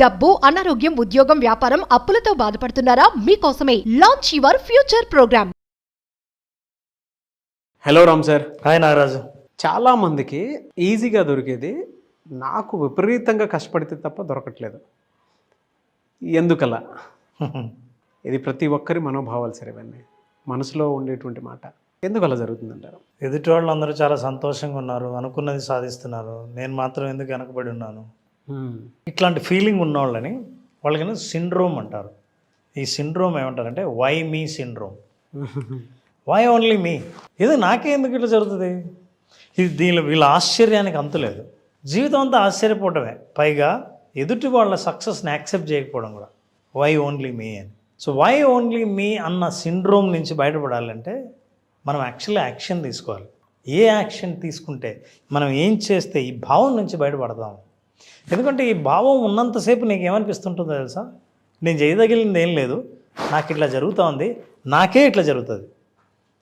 డబ్బు, అనారోగ్యం, ఉద్యోగం, వ్యాపారం, అప్పులతో బాధపడుతున్నారా? మీకోసమే launch your future program. Hello Ram sir. Hi Nagaraju. చాలా మందికి ఈజీగా దొరికేది నాకు విపరీతంగా కష్టపడితే తప్ప దొరకట్లేదు. ఎందుకలా? ఇది ప్రతి ఒక్కరి మనోభావాలు సార్. ఇవన్నీ మనసులో ఉండేటువంటి మాట. ఎందుకు అలా జరుగుతుందంటారు? ఎదుటి వాళ్ళు అందరూ చాలా సంతోషంగా ఉన్నారు, అనుకున్నది సాధిస్తున్నారు, నేను మాత్రం ఎందుకు వెనకబడి ఉన్నాను, ఇట్లాంటి ఫీలింగ్ ఉన్న వాళ్ళని వాళ్ళకైనా సిండ్రోమ్ అంటారు. ఈ సిండ్రోమ్ ఏమంటారంటే why me syndrome. Why only me, ఏదో నాకే ఎందుకు ఇట్లా జరుగుతుంది. ఇది వీళ్ళ ఆశ్చర్యానికి అంతులేదు. జీవితం అంతా ఆశ్చర్యపోవటమే, పైగా ఎదుటి వాళ్ళ సక్సెస్ని యాక్సెప్ట్ చేయకపోవడం కూడా. వై ఓన్లీ మీ అని. సో వై ఓన్లీ మీ అన్న సిండ్రోమ్ నుంచి బయటపడాలంటే మనం యాక్చువల్లీ యాక్షన్ తీసుకోవాలి. ఏ యాక్షన్ తీసుకుంటే, మనం ఏం చేస్తే ఈ భావం నుంచి బయటపడతాం. ఎందుకంటే ఈ భావం ఉన్నంతసేపు నీకు ఏమనిపిస్తుంటుందో తెలుసా, నేను చేయదగిలింది ఏం లేదు, నాకు ఇట్లా జరుగుతూ ఉంది, నాకే ఇట్లా జరుగుతుంది.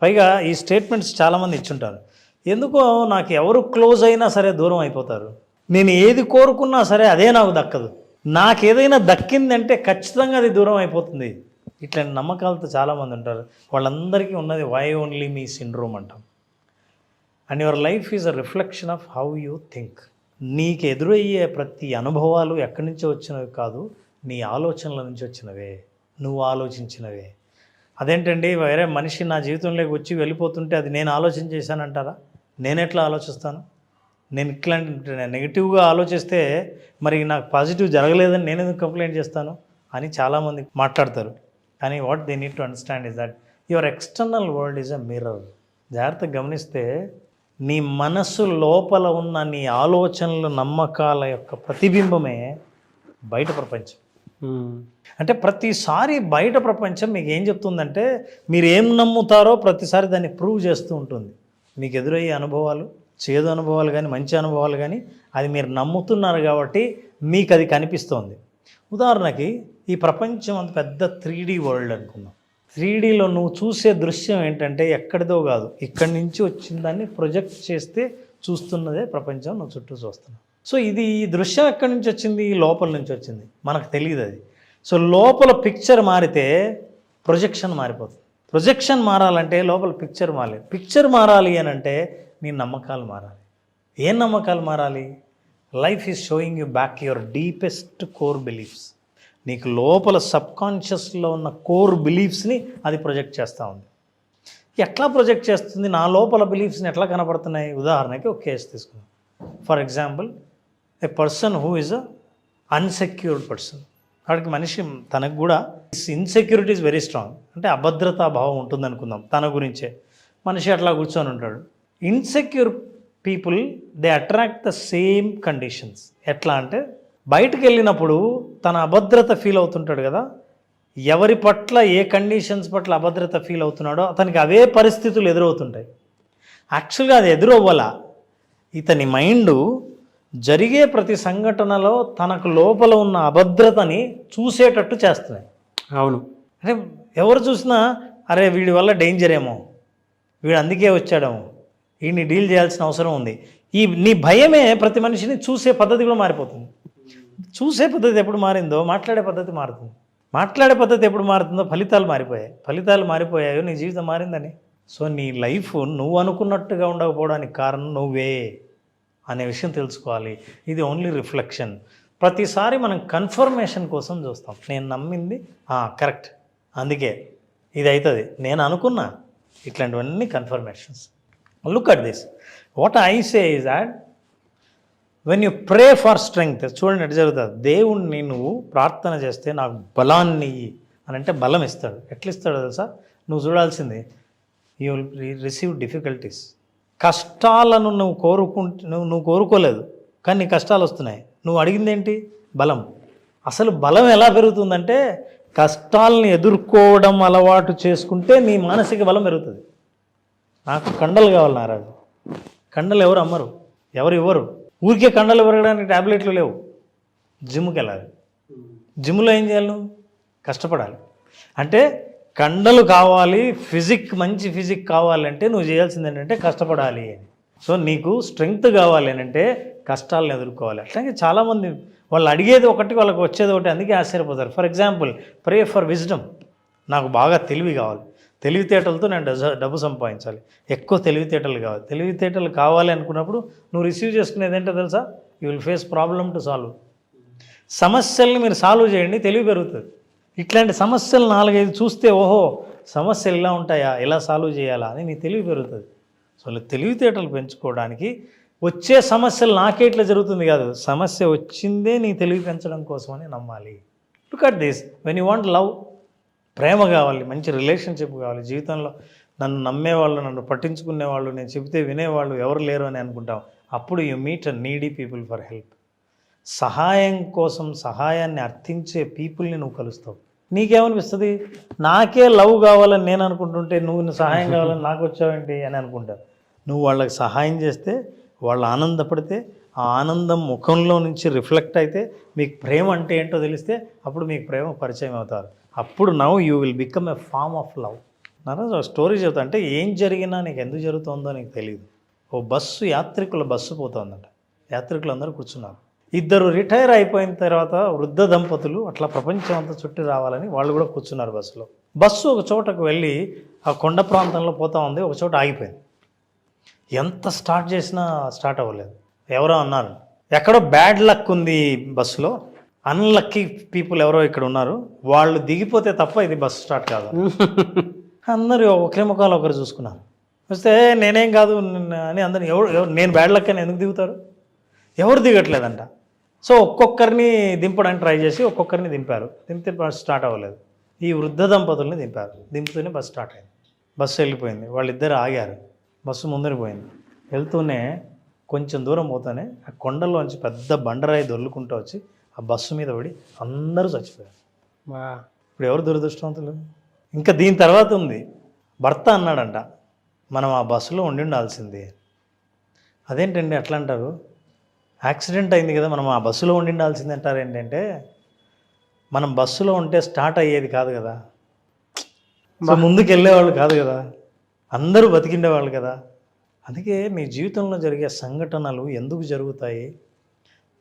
పైగా ఈ స్టేట్మెంట్స్ చాలామంది ఇచ్చుంటారు. ఎందుకో నాకు ఎవరు క్లోజ్ అయినా సరే దూరం అయిపోతారు, నేను ఏది కోరుకున్నా సరే అదే నాకు దక్కదు, నాకేదైనా దక్కిందంటే ఖచ్చితంగా అది దూరం అయిపోతుంది. ఇట్లాంటి నమ్మకాలతో చాలామంది ఉంటారు. వాళ్ళందరికీ ఉన్నది వై ఓన్లీ మీ సిండ్రోమ్ అంటాం. And your life is a reflection of how you think. నీకు ఎదురయ్యే ప్రతి అనుభవాలు ఎక్కడి నుంచో వచ్చినవి కాదు, నీ ఆలోచనల నుంచి వచ్చినవే, నువ్వు ఆలోచించినవే. అదేంటండి, వేరే మనిషి నా జీవితంలోకి వచ్చి వెళ్ళిపోతుంటే అది నేను ఆలోచన చేశానంటారా? నేను ఎట్లా ఆలోచిస్తాను? నేను ఇట్లాంటి నెగిటివ్గా ఆలోచిస్తే మరి నాకు పాజిటివ్ జరగలేదని నేను ఎందుకు కంప్లైంట్ చేస్తాను అని చాలామంది మాట్లాడతారు. కానీ what they need to understand is that your external world is a mirror. జాగ్రత్తగా గమనిస్తే నీ మనస్సు లోపల ఉన్న నీ ఆలోచనలు, నమ్మకాల యొక్క ప్రతిబింబమే బయట ప్రపంచం. అంటే ప్రతిసారి బయట ప్రపంచం మీకు ఏం చెప్తుందంటే, మీరు ఏం నమ్ముతారో ప్రతిసారి దాన్ని ప్రూవ్ చేస్తూ ఉంటుంది. మీకు ఎదురయ్యే అనుభవాలు, చేదు అనుభవాలు కానీ మంచి అనుభవాలు కానీ, అది మీరు నమ్ముతున్నారు కాబట్టి మీకు అది కనిపిస్తోంది. ఉదాహరణకి ఈ ప్రపంచం అంత పెద్ద 3D వరల్డ్ అనుకుందాం. 3Dలో నువ్వు చూసే దృశ్యం ఏంటంటే ఎక్కడిదో కాదు, ఇక్కడి నుంచి వచ్చిన దాన్ని ప్రొజెక్ట్ చేస్తే చూస్తున్నదే ప్రపంచం నువ్వు చుట్టూ చూస్తున్నావు. సో ఈ దృశ్యం ఎక్కడి నుంచి వచ్చింది? లోపల నుంచి వచ్చింది, మనకు తెలియదు అది. సో లోపల పిక్చర్ మారితే ప్రొజెక్షన్ మారిపోతుంది. ప్రొజెక్షన్ మారాలంటే లోపల పిక్చర్ మారాలి. పిక్చర్ మారాలి అని అంటే నీ నమ్మకాలు మారాలి. ఏం నమ్మకాలు మారాలి? Life is showing you back your deepest core beliefs. నీకు లోపల సబ్కాన్షియస్లో ఉన్న కోర్ బిలీఫ్స్ని అది ప్రొజెక్ట్ చేస్తూ ఉంది. ఎట్లా ప్రొజెక్ట్ చేస్తుంది? నా లోపల బిలీఫ్స్ని ఎట్లా కనపడుతున్నాయి? ఉదాహరణకి ఒక కేసు తీసుకుందాం. For example, A person who is a unsecured person. వాడికి మనిషి తనకు కూడా ఇన్సెక్యూరిటీ ఈజ్ వెరీ స్ట్రాంగ్, అంటే అభద్రతా భావం ఉంటుంది అనుకుందాం. తన గురించే మనిషి అట్లా కూర్చొని ఉంటాడు. Insecure people they attract the same conditions. ఎట్లా అంటే బయటకు వెళ్ళినప్పుడు తన అభద్రత ఫీల్ అవుతుంటాడు కదా, ఎవరి పట్ల ఏ కండిషన్స్ పట్ల అభద్రత ఫీల్ అవుతున్నాడో అతనికి అవే పరిస్థితులు ఎదురవుతుంటాయి. యాక్చువల్గా అది ఎదురవ్వాలా, ఇతని మైండ్ జరిగే ప్రతి సంఘటనలో తనకు లోపల ఉన్న అభద్రతని చూసేటట్టు చేస్తున్నాయి. అవును. అంటే ఎవరు చూసినా అరే వీడి వల్ల డేంజర్ ఏమో, వీడు అందుకే వచ్చాడేమో, వీడిని డీల్ చేయాల్సిన అవసరం ఉంది. నీ భయమే ప్రతి మనిషిని చూసే పద్ధతి కూడా మారిపోతుంది. చూసే పద్ధతి ఎప్పుడు మారిందో మాట్లాడే పద్ధతి మారుతుంది. మాట్లాడే పద్ధతి ఎప్పుడు మారుతుందో ఫలితాలు మారిపోయాయి. ఫలితాలు మారిపోయాయో నీ జీవితం మారిందని. సో నీ లైఫ్ నువ్వు అనుకున్నట్టుగా ఉండకపోవడానికి కారణం నువ్వే అనే విషయం తెలుసుకోవాలి. ఇది ఓన్లీ రిఫ్లెక్షన్. ప్రతిసారి మనం కన్ఫర్మేషన్ కోసం చూస్తాం. నేను నమ్మింది కరెక్ట్, అందుకే ఇది అవుతుంది, నేను అనుకున్నా. ఇట్లాంటివన్నీ confirmations. Look at this. What I say is that when you pray for strength, చూడండి ఎట్లా జరుగుతుంది. దేవుణ్ణి నువ్వు ప్రార్థన చేస్తే నాకు బలాన్ని అని అంటే బలం ఇస్తాడు. ఎట్లా ఇస్తాడో తెలుసా? నువ్వు చూడాల్సింది, యూ విల్ రిసీవ్ డిఫికల్టీస్. కష్టాలను నువ్వు కోరుకోలేదు, కానీ నీ కష్టాలు వస్తున్నాయి. నువ్వు అడిగింది ఏంటి? బలం. అసలు బలం ఎలా పెరుగుతుందంటే కష్టాలను ఎదుర్కోవడం అలవాటు చేసుకుంటే నీ మానసిక బలం పెరుగుతుంది. నాకు కండలు కావాలి నారాజు. కండలు ఎవరు అమ్మరు, ఎవరు ఇవ్వరు. ఊరికే కండలు పెరగడానికి ట్యాబ్లెట్లు లేవు. జిమ్కి వెళ్ళాలి. జిమ్లో ఏం చేయాలి? నువ్వు కష్టపడాలి. అంటే కండలు కావాలి, మంచి ఫిజిక్ కావాలంటే నువ్వు చేయాల్సింది ఏంటంటే కష్టపడాలి అని. సో నీకు స్ట్రెంగ్త్ కావాలి అని అంటే కష్టాలను ఎదుర్కోవాలి. అట్లాగే చాలామంది వాళ్ళు అడిగేది ఒకటి, వాళ్ళకి వచ్చేది ఒకటి, అందుకే ఆశ్చర్యపోతారు. For example, pray for wisdom. నాకు బాగా తెలివి కావాలి, తెలివితేటలతో నేను డబ్బు సంపాదించాలి, ఎక్కువ తెలివితేటలు కావాలి. తెలివితేటలు కావాలి అనుకున్నప్పుడు నువ్వు రిసీవ్ చేసుకునేది ఏంటో తెలుసా? You will face problem to solve. సమస్యల్ని మీరు సాల్వ్ చేయండి, తెలివి పెరుగుతుంది. ఇట్లాంటి సమస్యలు 4-5 చూస్తే ఓహో సమస్యలు ఇలా ఉంటాయా, ఎలా సాల్వ్ చేయాలా అని నీ తెలివి పెరుగుతుంది. సో తెలివితేటలు పెంచుకోవడానికి వచ్చే సమస్యలు నాకే ఇట్లా జరుగుతుంది కాదు, సమస్య వచ్చిందే నీ తెలివి పెంచడం కోసమని నమ్మాలి. Look at this, when you want love, ప్రేమ కావాలి, మంచి రిలేషన్షిప్ కావాలి జీవితంలో. నన్ను నమ్మేవాళ్ళు, నన్ను పట్టించుకునేవాళ్ళు, నేను చెబితే వినేవాళ్ళు ఎవరు లేరు అని అనుకుంటాం. అప్పుడు you meet a needy people for help. సహాయం కోసం సహాయాన్ని అర్థించే పీపుల్ని నువ్వు కలుస్తావు. నీకేమనిపిస్తుంది? నాకే లవ్ కావాలని నేను అనుకుంటుంటే నువ్వు సహాయం కావాలని నాకు వచ్చావేంటి అని అనుకుంటారు. నువ్వు వాళ్ళకి సహాయం చేస్తే, వాళ్ళు ఆనందపడితే, ఆ ఆనందం ముఖంలో నుంచి రిఫ్లెక్ట్ అయితే మీకు ప్రేమ అంటే ఏంటో తెలిస్తే అప్పుడు మీకు ప్రేమ పరిచయం అవుతారు. అప్పుడు now you will become a form of love. నా స్టోరీ చెబుతా, అంటే ఏం జరిగినా నీకు ఎందుకు జరుగుతుందో నీకు తెలియదు. ఓ యాత్రికుల బస్సు పోతుందంట. యాత్రికులు అందరూ కూర్చున్నారు. 2 రిటైర్ అయిపోయిన తర్వాత వృద్ధ దంపతులు అట్లా ప్రపంచం అంతా చుట్టి రావాలని వాళ్ళు కూడా కూర్చున్నారు బస్సులో. బస్సు ఒక చోటకు వెళ్ళి ఆ కొండ ప్రాంతంలో పోతా ఉంది, ఒక చోట ఆగిపోయింది. ఎంత స్టార్ట్ చేసినా స్టార్ట్ అవ్వలేదు. ఎవరో అన్నారు, ఎక్కడో బ్యాడ్ లక్ ఉంది బస్సులో, అన్లక్కీ పీపుల్ ఎవరో ఇక్కడ ఉన్నారు, వాళ్ళు దిగిపోతే తప్ప ఇది బస్సు స్టార్ట్ కాదు. అందరూ ఒకరి ముఖాలు ఒకరు చూసుకున్నారు. వస్తే నేనేం కాదు అని అందరు, ఎవరు నేను బ్యాడ్ లక్ అని ఎందుకు దిగుతారు? ఎవరు దిగట్లేదంట. సో ఒక్కొక్కరిని దింపడానికి ట్రై చేసి ఒక్కొక్కరిని దింపితే బస్సు స్టార్ట్ అవ్వలేదు. ఈ వృద్ధ దంపతుల్ని దింపుతూనే బస్సు స్టార్ట్ అయింది. బస్సు వెళ్ళిపోయింది. వాళ్ళిద్దరు ఆగారు. బస్సు ముందరికి పోయింది. వెళ్తూనే కొంచెం దూరం పోతూనే ఆ కొండల్లోంచి పెద్ద బండరాయి దొర్లుకుంటూ వచ్చి ఆ బస్సు మీద పడి అందరూ చచ్చిపోయారు. ఇప్పుడు ఎవరు దురదృష్టవంతులు? ఇంకా దీని తర్వాత ఉంది, భర్త అన్నాడంట, మనం ఆ బస్సులో ఉండాల్సిందే. అదేంటండి అట్లా అంటారు? యాక్సిడెంట్ అయింది కదా, మనం ఆ బస్సులో ఉండాల్సింది అంటారు. ఏంటంటే మనం బస్సులో ఉంటే స్టార్ట్ అయ్యేది కాదు కదా, ముందుకు వెళ్ళేవాళ్ళు కాదు కదా, అందరూ బతికిండేవాళ్ళు కదా. అందుకే మీ జీవితంలో జరిగే సంఘటనలు ఎందుకు జరుగుతాయి,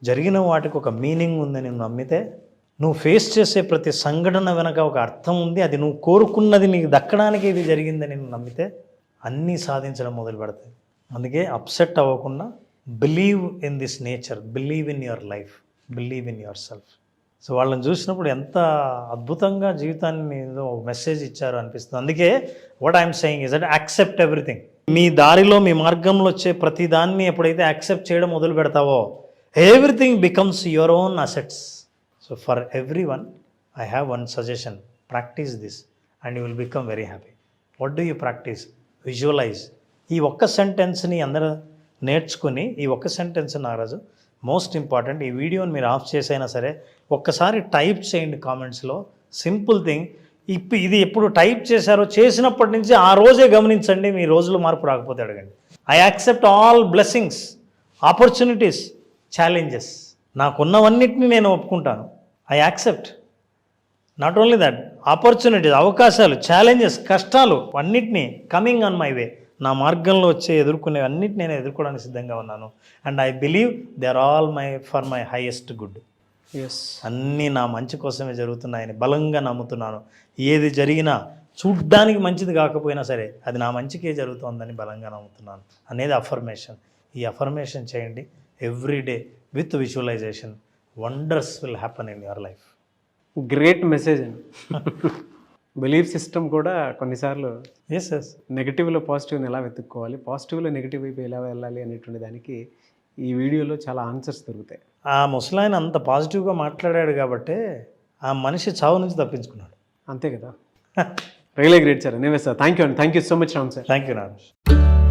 జరిగిన వాటికి ఒక మీనింగ్ ఉందని నువ్వు నమ్మితే, నువ్వు ఫేస్ చేసే ప్రతి సంఘటన వెనక ఒక అర్థం ఉంది, అది నువ్వు కోరుకున్నది నీకు దక్కడానికి ఇది జరిగిందని నువ్వు నమ్మితే అన్నీ సాధించడం మొదలు పెడతాయి. అందుకే అప్సెట్ అవ్వకుండా believe in this nature, believe in your life, believe in your self. So వాళ్ళని చూసినప్పుడు ఎంత అద్భుతంగా జీవితాన్ని ఒక మెసేజ్ ఇచ్చారు అనిపిస్తుంది. అందుకే what I'm saying is that accept everything. మీ దారిలో మీ మార్గంలో వచ్చే ప్రతి దాన్ని ఎప్పుడైతే యాక్సెప్ట్ చేయడం మొదలు పెడతావో everything becomes your own assets. So for everyone I have one suggestion, practice this and you will become very happy. What do you practice? Visualise. ఈ ఒక్క సెంటెన్స్ని అందరూ నేర్చుకుని, ఈ ఒక్క సెంటెన్స్ నారాజు మోస్ట్ ఇంపార్టెంట్. ఈ వీడియోని మీరు ఆఫ్ చేసైనా సరే ఒక్కసారి టైప్ చేయండి కామెంట్స్లో. Simple thing. ఇది ఎప్పుడు టైప్ చేశారో చేసినప్పటి నుంచి ఆ రోజే గమనించండి, మీ రోజులో మార్పు రాకపోతే అడగండి. I accept all blessings, opportunities, challenges. నాకున్నవన్నిటిని నేను ఒప్పుకుంటాను. I accept not only that, opportunities, అవకాశాలు, ఛాలెంజెస్, కష్టాలు అన్నిటినీ కమింగ్ ఆన్ మై వే, నా మార్గంలో వచ్చే ఎదుర్కొనే అన్నిటి నేను ఎదుర్కోవడానికి సిద్ధంగా ఉన్నాను. And I believe they are all for my highest good. అన్నీ నా మంచి కోసమే జరుగుతున్నాయని బలంగా నమ్ముతున్నాను. ఏది జరిగినా చూడ్డానికి మంచిది కాకపోయినా సరే అది నా మంచికే జరుగుతుందని బలంగా నమ్ముతున్నాను అనేది అఫర్మేషన్. ఈ అఫర్మేషన్ చేయండి every day with visualization. Wonders will happen in your life. Great message అండి. బిలీఫ్ సిస్టమ్ కూడా కొన్నిసార్లు ఎస్ నెగిటివ్లో పాజిటివ్ని ఎలా వెతుక్కోవాలి, పాజిటివ్లో నెగిటివ్ వైపు ఎలా వెళ్ళాలి అనేటువంటి దానికి ఈ వీడియోలో చాలా ఆన్సర్స్ దొరుకుతాయి. ఆ ముసలాయన అంత పాజిటివ్గా మాట్లాడాడు కాబట్టి ఆ మనిషి చావు నుంచి తప్పించుకున్నాడు. అంతే కదా. Really great sir. Anyway sir, thank you అండి. Thank you so much Ram sir. Thank you Narayana.